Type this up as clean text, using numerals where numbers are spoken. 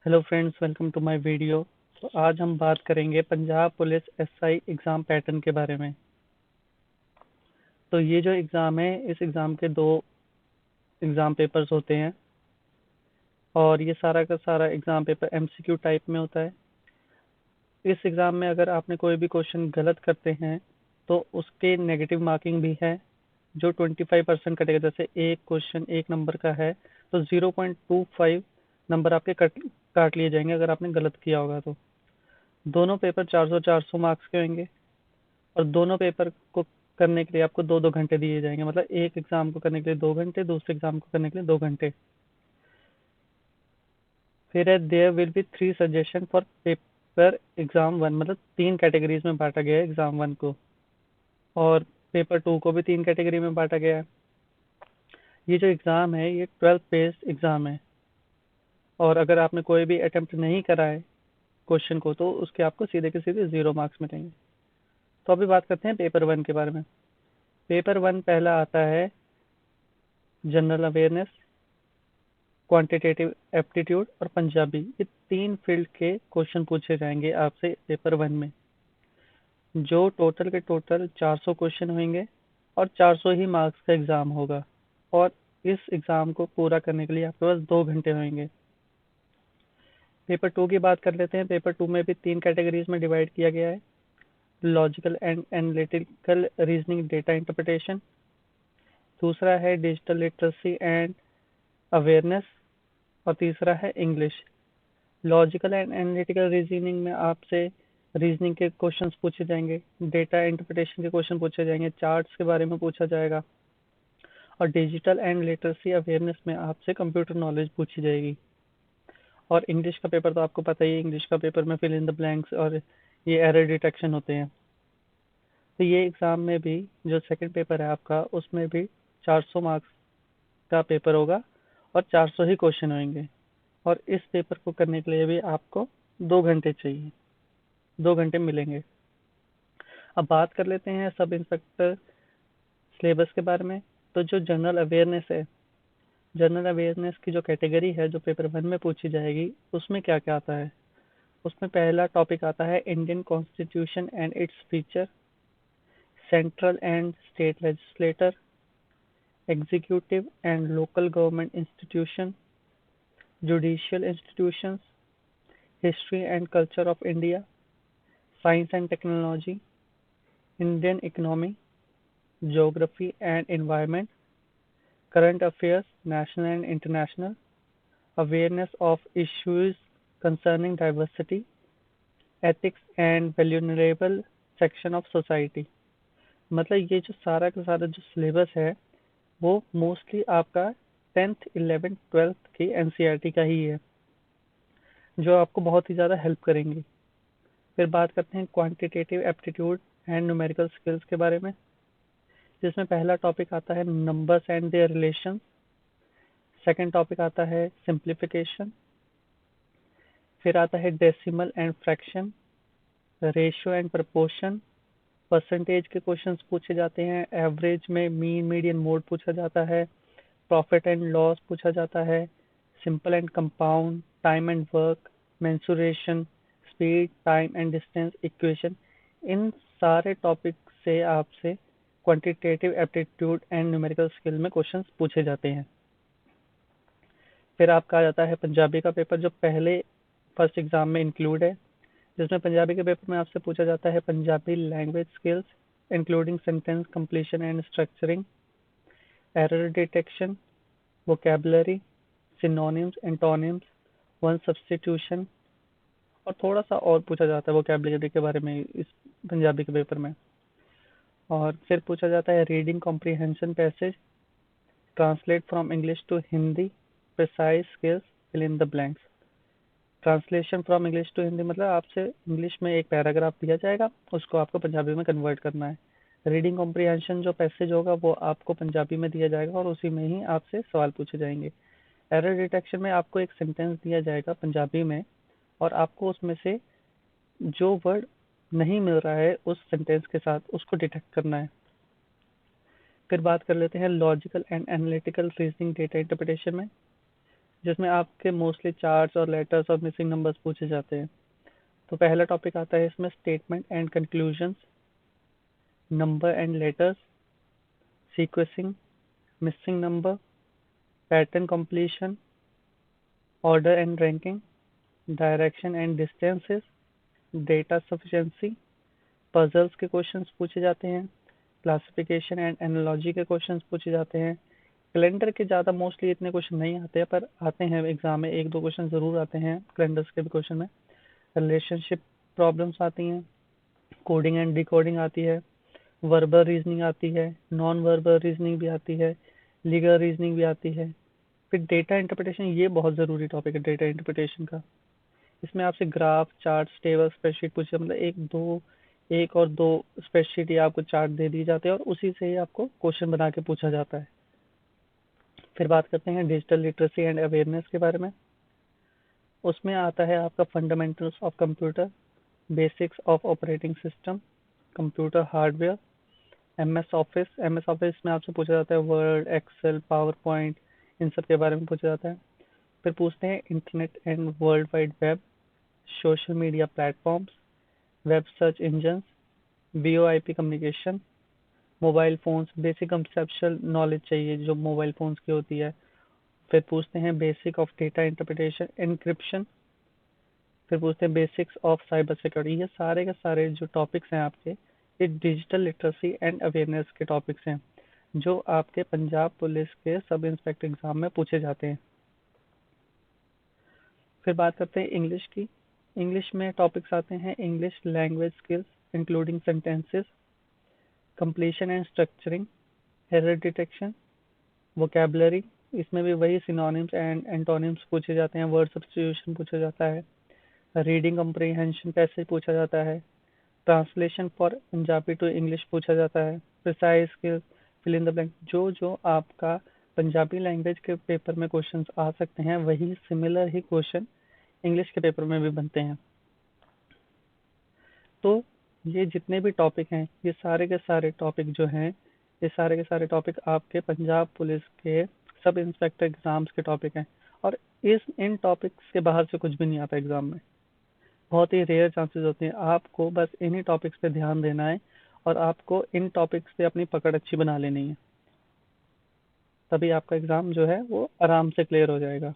Hello friends, welcome to my video. तो आज हम बात करेंगे Punjab police SI exam pattern के बारे में। तो ये जो एग्ज़ाम है, इस एग्ज़ाम के दो एग्ज़ाम पेपर्स होते हैं और ये सारा का सारा एग्ज़ाम पेपर एमसीक्यू टाइप में होता है। इस एग्ज़ाम में अगर आपने कोई भी क्वेश्चन गलत करते हैं तो उसके नेगेटिव मार्किंग भी है, जो 25% कटेगा। जैसे एक क्वेश्चन एक नंबर का है तो 0.25 नंबर आपके कट काट लिए जाएंगे अगर आपने गलत किया होगा तो। दोनों पेपर 400-400 मार्क्स के होंगे और दोनों पेपर को करने के लिए आपको 2-2 घंटे दिए जाएंगे। मतलब एक एग्जाम को करने के लिए 2 घंटे, दूसरे एग्जाम को करने के लिए 2 घंटे। फिर है there will be 3 suggestion for paper exam one, मतलब 3 कैटेगरीज में बांटा गया है एग्जाम वन को, और पेपर टू को भी 3 कैटेगरी में बांटा गया है। ये जो एग्ज़ाम है ये 12 बेस्ड एग्ज़ाम है और अगर आपने कोई भी अटेम्प्ट नहीं करा है क्वेश्चन को तो उसके आपको सीधे के सीधे 0 मार्क्स मिलेंगे। तो अभी बात करते हैं पेपर वन के बारे में। पेपर वन पहला आता है जनरल अवेयरनेस, क्वांटिटेटिव एप्टीट्यूड और पंजाबी। ये 3 फील्ड के क्वेश्चन पूछे जाएंगे आपसे पेपर वन में, जो टोटल के टोटल 400 क्वेश्चन होंगे और 400 ही मार्क्स का एग्ज़ाम होगा। और इस एग्ज़ाम को पूरा करने के लिए आपके पास 2 घंटे होंगे। पेपर टू की बात कर लेते हैं। पेपर टू में भी 3 कैटेगरीज में डिवाइड किया गया है: logical and analytical reasoning, data interpretation. दूसरा है डिजिटल लिटरेसी एंड अवेयरनेस और तीसरा है English. Logical and analytical reasoning में आपसे रीजनिंग के क्वेश्चंस पूछे जाएंगे, डेटा इंटरप्रिटेशन के क्वेश्चन पूछे जाएंगे, चार्ट्स के बारे में पूछा जाएगा, और डिजिटल एंड लिटरेसी अवेयरनेस में आपसे कंप्यूटर नॉलेज पूछी जाएगी। और इंग्लिश का पेपर तो आपको पता ही है, इंग्लिश का पेपर में फिल इन द ब्लैंक्स और ये एरर डिटेक्शन होते हैं। तो ये एग्ज़ाम में भी जो सेकंड पेपर है आपका, उसमें भी 400 मार्क्स का पेपर होगा और 400 ही क्वेश्चन होंगे। और इस पेपर को करने के लिए भी आपको 2 घंटे चाहिए, 2 घंटे मिलेंगे। अब बात कर लेते हैं सब इंस्पेक्टर सिलेबस के बारे में। तो जो जनरल अवेयरनेस है, जनरल अवेयरनेस की जो कैटेगरी है जो पेपर वन में पूछी जाएगी, उसमें क्या क्या आता है। उसमें पहला टॉपिक आता है Indian constitution and its feature, central and state legislator, executive and local government institution, judicial institutions, history and culture of India, science and technology, Indian economy, geography and environment, current affairs, national and international, awareness of issues concerning diversity, ethics and vulnerable section of society। मतलब ये जो सारा का सारा जो syllabus है वो mostly आपका 10th 11th 12th की एनसीईआरटी का ही है, जो आपको बहुत ही ज़्यादा हेल्प करेंगी। फिर बात करते हैं quantitative aptitude and numerical skills के बारे में, जिसमें पहला टॉपिक आता है numbers and there relation, second topic आता है सिंप्लीफिकेशन, फिर आता है decimal and fraction, ratio and proportion, percentage के क्वेश्चंस पूछे जाते हैं, एवरेज में मीन मीडियन मोड पूछा जाता है, प्रॉफिट एंड लॉस पूछा जाता है, simple and compound, time and work, mensuration, speed, time and distance equation. इन सारे टॉपिक से आपसे quantitative aptitude and numerical skill में क्वेश्चंस पूछे जाते हैं। फिर आपका आ जाता है पंजाबी का पेपर, जो पहले फर्स्ट एग्जाम में इंक्लूड है, जिसमें पंजाबी के पेपर में आपसे पूछा जाता है Punjabi language skills including sentence completion and structuring, error detection, vocabulary, synonyms, antonyms, one substitution, और थोड़ा सा और पूछा जाता है वोकेबलरी के बारे में इस पंजाबी के पेपर में। और फिर पूछा जाता है reading comprehension passage, translate from English to Hindi, precise skills, fill in the blanks. Translation from English to Hindi मतलब आपसे इंग्लिश में एक पैराग्राफ दिया जाएगा, उसको आपको पंजाबी में कन्वर्ट करना है। रीडिंग कॉम्प्रीहेंशन जो पैसेज होगा वो आपको पंजाबी में दिया जाएगा और उसी में ही आपसे सवाल पूछे जाएंगे। एरर डिटेक्शन में आपको एक सेंटेंस दिया जाएगा पंजाबी में और आपको उसमें से जो वर्ड नहीं मिल रहा है उस सेंटेंस के साथ उसको डिटेक्ट करना है। फिर बात कर लेते हैं logical and analytical reasoning data interpretation में, जिसमें आपके मोस्टली चार्ट्स और लेटर्स और मिसिंग नंबर्स पूछे जाते हैं। तो पहला टॉपिक आता है इसमें statement and conclusions, number and letters, sequencing, missing number, pattern completion, order and ranking, direction and distances, data sufficiency, puzzles के क्वेश्चंस पूछे जाते हैं, क्लासिफिकेशन एंड एनालॉजी के क्वेश्चंस पूछे जाते हैं। कैलेंडर के ज़्यादा मोस्टली इतने क्वेश्चन नहीं आते हैं, पर आते हैं एग्जाम में, एक दो क्वेश्चन ज़रूर आते हैं कैलेंडर्स के भी क्वेश्चन में। रिलेशनशिप प्रॉब्लम्स आती हैं, कोडिंग एंड डिकोडिंग आती है, वर्बल रीजनिंग आती है, नॉन वर्बल रीजनिंग भी आती है, लीगल रीजनिंग भी आती है। फिर डेटा इंटरप्रिटेशन, ये बहुत ज़रूरी टॉपिक है डेटा इंटरप्रिटेशन का। इसमें आपसे ग्राफ, चार्ट, टेबल, स्प्रेडशीट पूछे, मतलब एक और दो स्प्रेडशीट या आपको चार्ट दे दिए जाते हैं और उसी से ही आपको क्वेश्चन बना के पूछा जाता है। फिर बात करते हैं डिजिटल लिटरेसी एंड अवेयरनेस के बारे में। उसमें आता है आपका fundamentals of computer, basics of operating system, computer hardware, MS office में आपसे पूछा जाता है वर्ड, एक्सेल, पावर पॉइंट, इन सब के बारे में पूछा जाता है। फिर पूछते हैं internet and world wide web, social media platforms, web search engines, VoIP communication, mobile phones, basic conceptual knowledge चाहिए जो मोबाइल फोन्स की होती है। फिर पूछते हैं basic of data interpretation, encryption. फिर पूछते हैं बेसिक्स ऑफ साइबर सिक्योरिटी। ये सारे के सारे जो टॉपिक्स हैं आपके, ये डिजिटल लिटरेसी एंड अवेयरनेस के टॉपिक्स हैं जो आपके पंजाब पुलिस के सब इंस्पेक्टर एग्जाम में पूछे जाते हैं। फिर बात करते हैं इंग्लिश की। इंग्लिश में टॉपिक्स आते हैं English language skills including sentences, completion and structuring, error detection, vocabulary. इसमें भी वही सिनोनिम्स एंड एंटोनिम्स पूछे जाते हैं, वर्ड सब्स्टिट्यूशन पूछा जाता है, रीडिंग कम्प्रीहेंशन पैसेज पूछा जाता है, translation for Punjabi to English पूछा जाता है, precise skills, fill in the blank. जो जो आपका पंजाबी लैंग्वेज के पेपर में क्वेश्चंस आ सकते हैं वही सिमिलर ही क्वेश्चन इंग्लिश के पेपर में भी बनते हैं। तो ये जितने भी टॉपिक हैं, ये सारे के सारे टॉपिक जो हैं, ये सारे के सारे टॉपिक आपके पंजाब पुलिस के सब इंस्पेक्टर एग्जाम्स के टॉपिक हैं। और इन टॉपिक्स के बाहर से कुछ भी नहीं आता एग्जाम में, बहुत ही रेयर चांसेस होते हैं। आपको बस इन्हीं टॉपिक्स पे ध्यान देना है और आपको इन टॉपिक्स से अपनी पकड़ अच्छी बना लेनी है, तभी आपका एग्जाम जो है वो आराम से क्लियर हो जाएगा।